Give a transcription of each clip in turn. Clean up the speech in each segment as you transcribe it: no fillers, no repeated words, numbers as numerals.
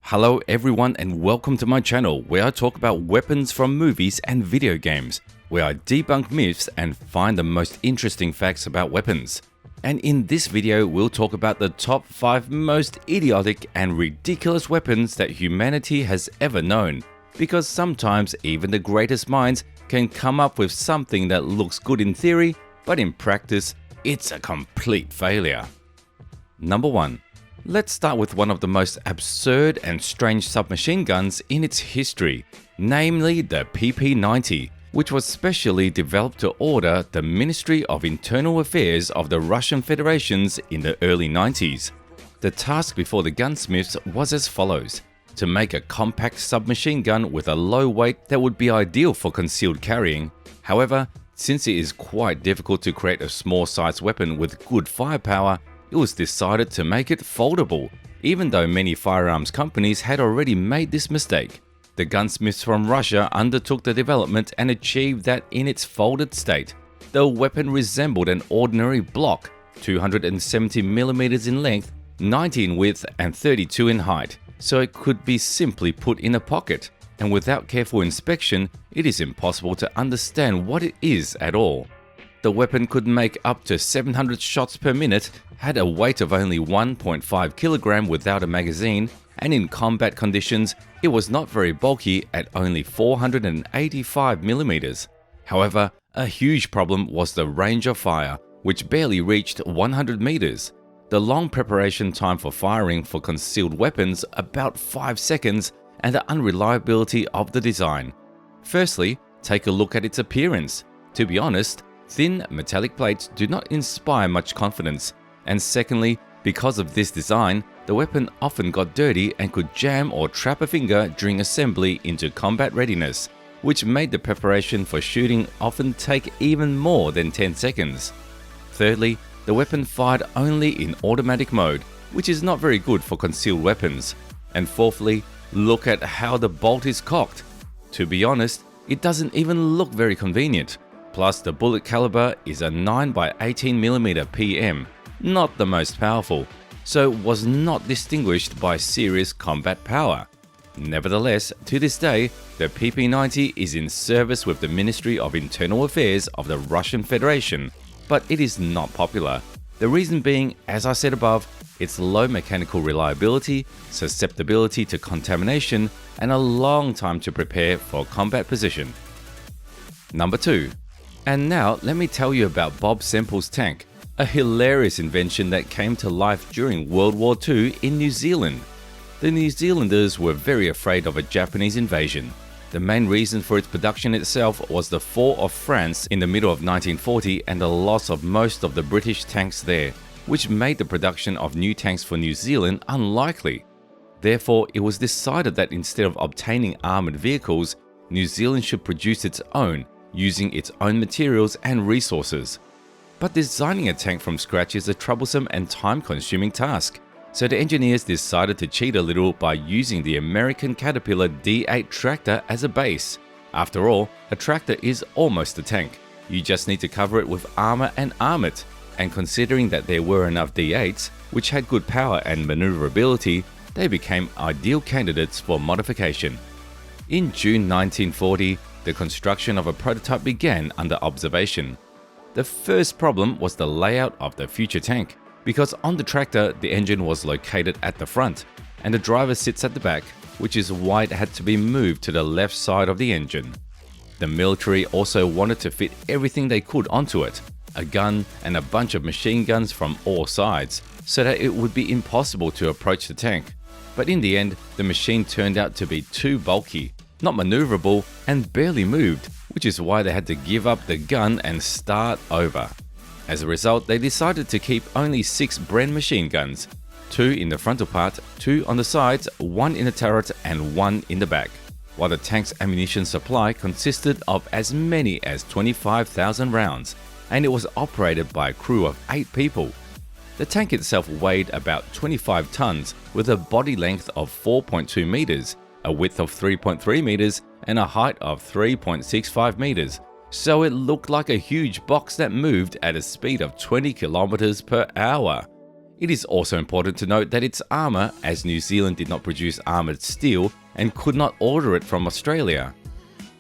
Hello everyone and welcome to my channel where I talk about weapons from movies and video games, where I debunk myths and find the most interesting facts about weapons. And in this video we'll talk about the top 5 most idiotic and ridiculous weapons that humanity has ever known, because sometimes even the greatest minds can come up with something that looks good in theory, but in practice it's a complete failure. Number 1. Let's start with one of the most absurd and strange submachine guns in its history, namely the PP-90, which was specially developed to order the Ministry of Internal Affairs of the Russian Federation in the early 90s. The task before the gunsmiths was as follows: to make a compact submachine gun with a low weight that would be ideal for concealed carrying. However, since it is quite difficult to create a small-sized weapon with good firepower, it was decided to make it foldable, even though many firearms companies had already made this mistake. The gunsmiths from Russia undertook the development and achieved that in its folded state, the weapon resembled an ordinary block, 270mm in length, 90 in width and 32 in height, so it could be simply put in a pocket, and without careful inspection, it is impossible to understand what it is at all. The weapon could make up to 700 shots per minute, had a weight of only 1.5 kg without a magazine, and in combat conditions, it was not very bulky at only 485mm. However, a huge problem was the range of fire, which barely reached 100 meters. The long preparation time for firing for concealed weapons, about 5 seconds, and the unreliability of the design. Firstly, take a look at its appearance. To be honest, thin metallic plates do not inspire much confidence, and secondly, because of this design, the weapon often got dirty and could jam or trap a finger during assembly into combat readiness, which made the preparation for shooting often take even more than 10 seconds. Thirdly, the weapon fired only in automatic mode, which is not very good for concealed weapons. And fourthly, look at how the bolt is cocked. To be honest, it doesn't even look very convenient. Plus, the bullet caliber is a 9x18mm PM, not the most powerful, so was not distinguished by serious combat power. Nevertheless, to this day, the PP-90 is in service with the Ministry of Internal Affairs of the Russian Federation, but it is not popular. The reason being, as I said above, its low mechanical reliability, susceptibility to contamination, and a long time to prepare for combat position. Number 2. And now let me tell you about Bob Semple's tank, a hilarious invention that came to life during World War II in New Zealand. The New Zealanders were very afraid of a Japanese invasion. The main reason for its production itself was the fall of France in the middle of 1940 and the loss of most of the British tanks there, which made the production of new tanks for New Zealand unlikely. Therefore, it was decided that instead of obtaining armoured vehicles, New Zealand should produce its own, using its own materials and resources. But designing a tank from scratch is a troublesome and time-consuming task, so the engineers decided to cheat a little by using the American Caterpillar D8 tractor as a base. After all, a tractor is almost a tank. You just need to cover it with armor and arm it. And considering that there were enough D8s, which had good power and maneuverability, they became ideal candidates for modification. In June 1940, the construction of a prototype began under observation. The first problem was the layout of the future tank, because on the tractor the engine was located at the front, and the driver sits at the back, which is why it had to be moved to the left side of the engine. The military also wanted to fit everything they could onto it, a gun and a bunch of machine guns from all sides, so that it would be impossible to approach the tank. But in the end, the machine turned out to be too bulky, not maneuverable, and barely moved, which is why they had to give up the gun and start over. As a result, they decided to keep only 6 Bren machine guns, 2 in the frontal part, 2 on the sides, 1 in the turret and 1 in the back, while the tank's ammunition supply consisted of as many as 25,000 rounds, and it was operated by a crew of 8 people. The tank itself weighed about 25 tons with a body length of 4.2 meters, a width of 3.3 meters, and a height of 3.65 meters, so it looked like a huge box that moved at a speed of 20 kilometers per hour. It is also important to note that its armour, as New Zealand did not produce armoured steel and could not order it from Australia.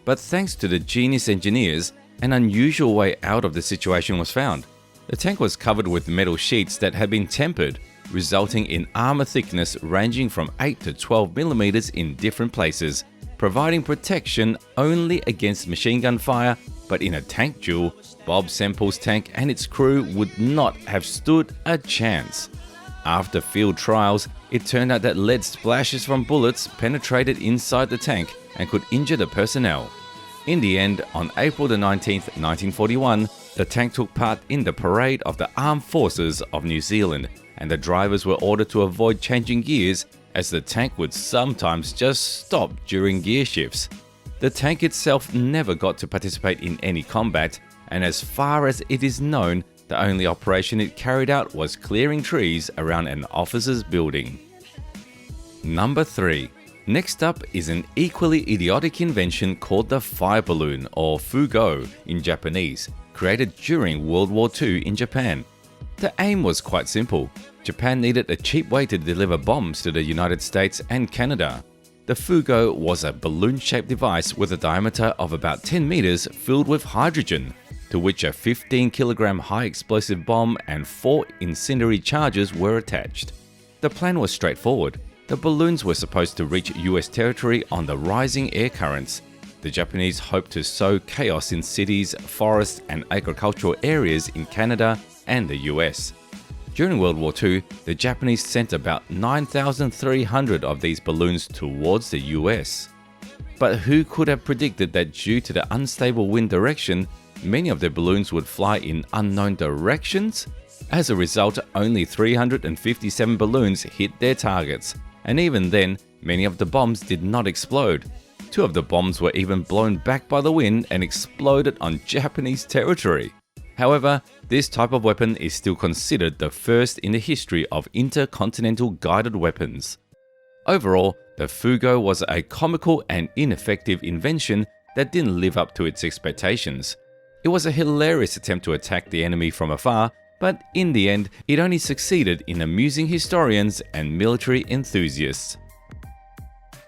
But thanks to the genius engineers, an unusual way out of the situation was found. The tank was covered with metal sheets that had been tempered, resulting in armour thickness ranging from 8 to 12 millimeters in different places, providing protection only against machine gun fire. But in a tank duel, Bob Semple's tank and its crew would not have stood a chance. After field trials, it turned out that lead splashes from bullets penetrated inside the tank and could injure the personnel. In the end, on April 19, 1941, the tank took part in the parade of the Armed Forces of New Zealand, and the drivers were ordered to avoid changing gears as the tank would sometimes just stop during gear shifts. The tank itself never got to participate in any combat, and as far as it is known, the only operation it carried out was clearing trees around an officer's building. Number 3. Next up is an equally idiotic invention called the fire balloon, or fugo in Japanese, created during World War II in Japan. The aim was quite simple. Japan needed a cheap way to deliver bombs to the United States and Canada. The fugo was a balloon-shaped device with a diameter of about 10 meters filled with hydrogen, to which a 15-kilogram high-explosive bomb and 4 incendiary charges were attached. The plan was straightforward. The balloons were supposed to reach US territory on the rising air currents. The Japanese hoped to sow chaos in cities, forests, and agricultural areas in Canada and the US. During World War II, the Japanese sent about 9,300 of these balloons towards the US. But who could have predicted that due to the unstable wind direction, many of the balloons would fly in unknown directions? As a result, only 357 balloons hit their targets, and even then, many of the bombs did not explode. 2 of the bombs were even blown back by the wind and exploded on Japanese territory. However, this type of weapon is still considered the first in the history of intercontinental guided weapons. Overall, the fugo was a comical and ineffective invention that didn't live up to its expectations. It was a hilarious attempt to attack the enemy from afar, but in the end, it only succeeded in amusing historians and military enthusiasts.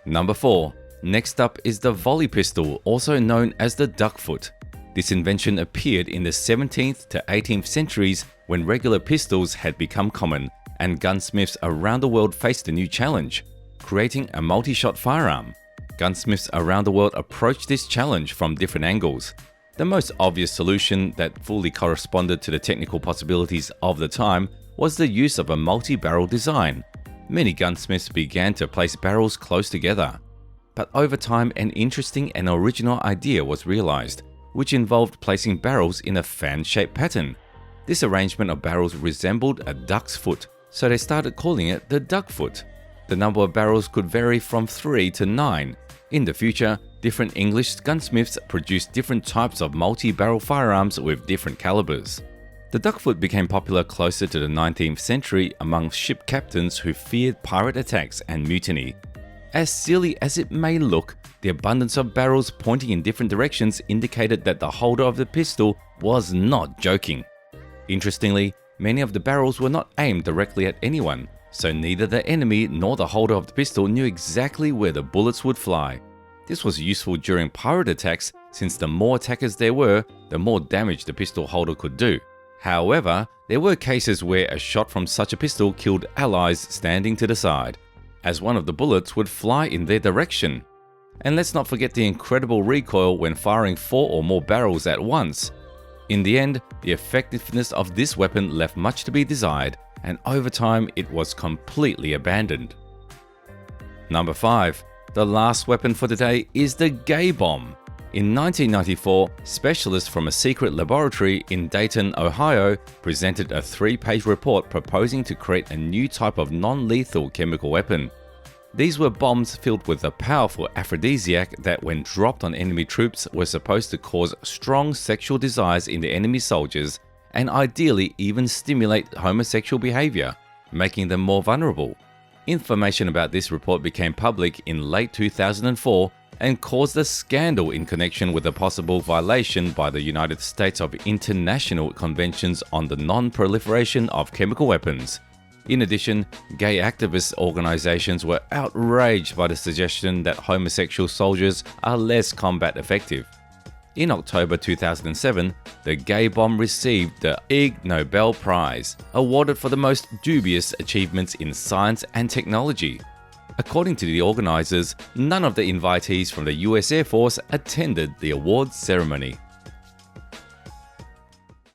Number 4. Next up is the volley pistol, also known as the duckfoot. This invention appeared in the 17th to 18th centuries when regular pistols had become common, and gunsmiths around the world faced a new challenge: creating a multi-shot firearm. Gunsmiths around the world approached this challenge from different angles. The most obvious solution that fully corresponded to the technical possibilities of the time was the use of a multi-barrel design. Many gunsmiths began to place barrels close together. But over time, an interesting and original idea was realized, which involved placing barrels in a fan-shaped pattern. This arrangement of barrels resembled a duck's foot, so they started calling it the duckfoot. The number of barrels could vary from 3 to 9. In the future, different English gunsmiths produced different types of multi-barrel firearms with different calibers. The duckfoot became popular closer to the 19th century among ship captains who feared pirate attacks and mutiny. As silly as it may look, the abundance of barrels pointing in different directions indicated that the holder of the pistol was not joking. Interestingly, many of the barrels were not aimed directly at anyone, so neither the enemy nor the holder of the pistol knew exactly where the bullets would fly. This was useful during pirate attacks, since the more attackers there were, the more damage the pistol holder could do. However, there were cases where a shot from such a pistol killed allies standing to the side, as one of the bullets would fly in their direction. And let's not forget the incredible recoil when firing 4 or more barrels at once. In the end, the effectiveness of this weapon left much to be desired, and over time it was completely abandoned. Number 5. The last weapon for today is the gay bomb. In 1994, specialists from a secret laboratory in Dayton, Ohio, presented a 3-page report proposing to create a new type of non-lethal chemical weapon. These were bombs filled with a powerful aphrodisiac that, when dropped on enemy troops, were supposed to cause strong sexual desires in the enemy soldiers and ideally even stimulate homosexual behavior, making them more vulnerable. Information about this report became public in late 2004 and caused a scandal in connection with a possible violation by the United States of international conventions on the non-proliferation of chemical weapons. In addition, gay activist organizations were outraged by the suggestion that homosexual soldiers are less combat effective. In October 2007, the gay bomb received the Ig Nobel Prize, awarded for the most dubious achievements in science and technology. According to the organizers, none of the invitees from the US Air Force attended the awards ceremony.